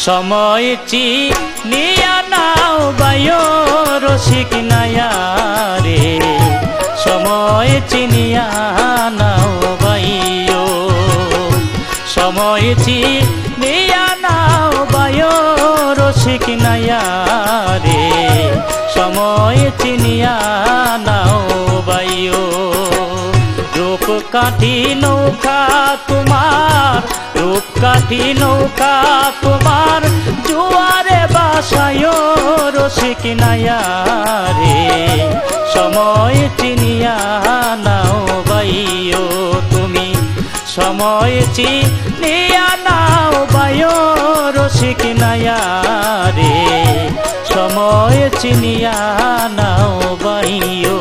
সময় চিনিয়া নাও বায়ো রসিক নায়ারে, সময় চিনিয়া নাও বাইও, সময় চিনিয়া নাও বায়ো রসিক নায়ারে, সময় চিনিয়া নাও বাইও। রূপকাঠি নৌকা তোমার, রূপকাঠি নৌকা তোমার, জোয়ারে বাসায় রসিক নায়ারে, সময় চিনিয়া নাও বাইও তুমি, সময় চিনিয়া নাও বাইও রসিক নায়ারে, সময় চিনিয়া নাও বাইও।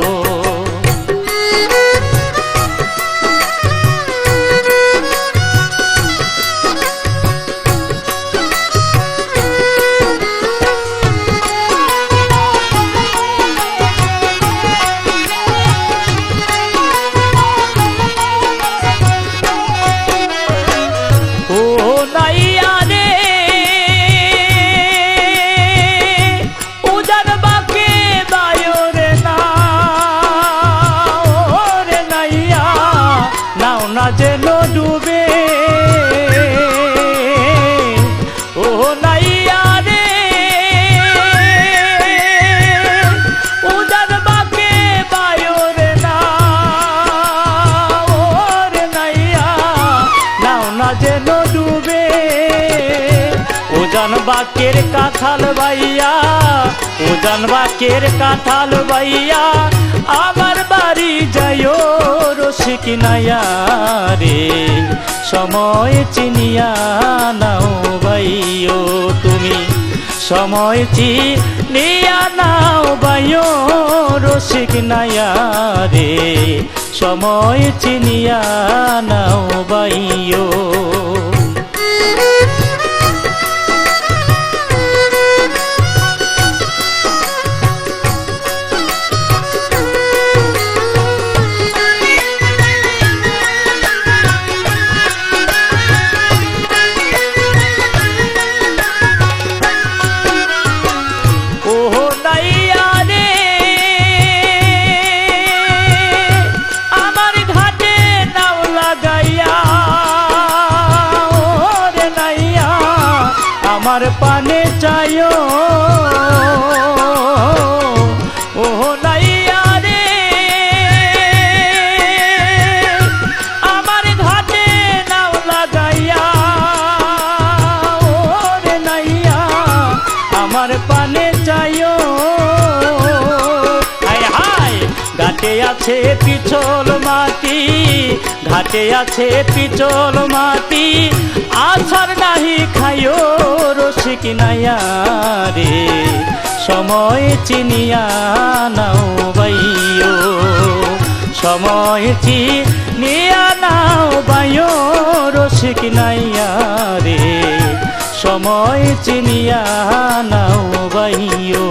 যেন ডুবে ও নাইয়া রে, উদার বাকে বায়রে না ওরে নাইয়া, নাও না যেন ডুবে। উজান বাকের কাঁঠাল বাইয়া, উজান বাকের কাঁঠাল বাইয়া, আমার বাড়ি যাইও রসিক নায়ারে, সময় চিনিয়া নাও বাইও তুমি, সময় চিনিয়া নাও বাইও রসিক নায়ারে, সময় চিনিয়া নাও বাইও। আমার পানে চাইও ও নাইয়া রে, আমার ঘাটে নাও লাগাইয়া ও রে নাইয়া, আমার পানে চাইও। হায় হায় ঘাটে আছে পিছল মাটি, ঘাটে আছে পিছল মাটি, আছার নাহি খাইও রসিক নায়ারে, সময় চিনিয়া নাও বাইও, সময় চিনিয়া নাও বাইও রসিক নায়ারে, সময় চিনিয়া নাও বাইও।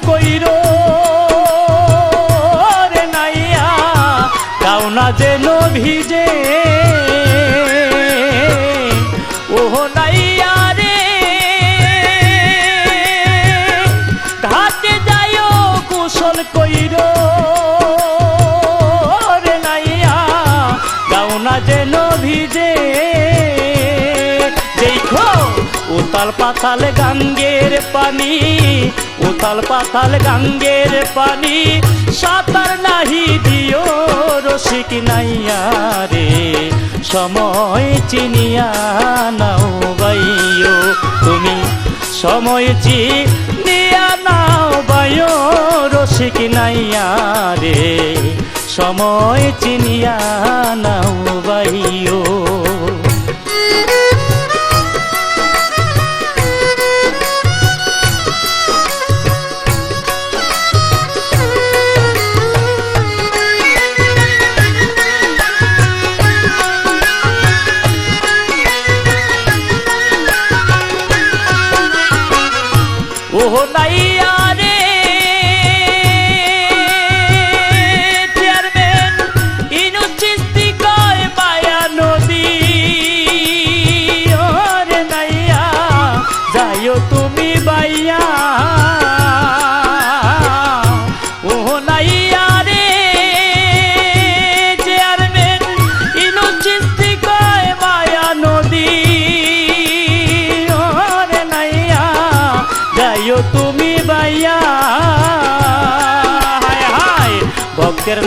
কইরো রে নাইয়া, তাও না যেন ভিজে ও নাইয়া রে, ঘাটে যাইও কুশল কইরো রে নাইয়া, তাও না যেন ভিজে। দেখো উতাল পাতাল গঙ্গের পানি, উতাল পাতাল গঙ্গের পানি, সাঁতার নাহি দিও রসিক নাইয়ারে, সময় চিনিয়া নাও বাইও তুমি, সময় চিনিয়া নাও বাইও রসিক নাইয়ারে, সময় চিনিয়া নাও বাইও।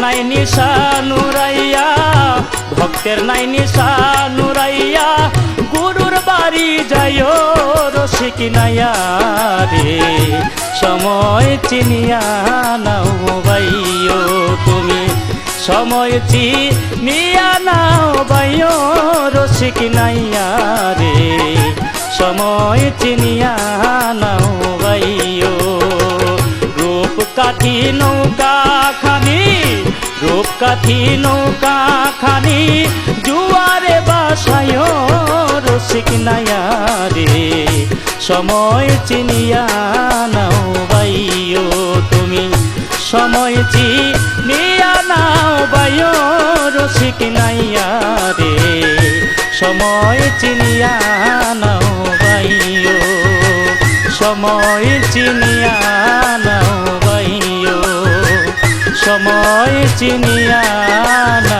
নাই নিশা নুরাইয়া, ভক্তের নাই নিশা নুরাইয়া, গুরুর বাড়ি যাইও রসিক নাইয়া রে, সময় চিনিয়া নাও বাইও তুমি, সময় চিনিয়া নাও বাইও রসিক নাইয়া রে, সময় চিনিয়া নাও বাইও। রূপকাঠি নৌকা খানি, রূপকাঠি নৌকা খানি, জুয়ারে বাসায় রসিক নাইয়া রে, সময় চিনিয়া নাও বাইও তুমি, সময় চিনিয়া নাও বাইও রসিক নাইয়া রে, সময় চিনিয়া নাও বাইও, সময় চিনিয়া নাও বাইও, সময় চিনিয়া নাও।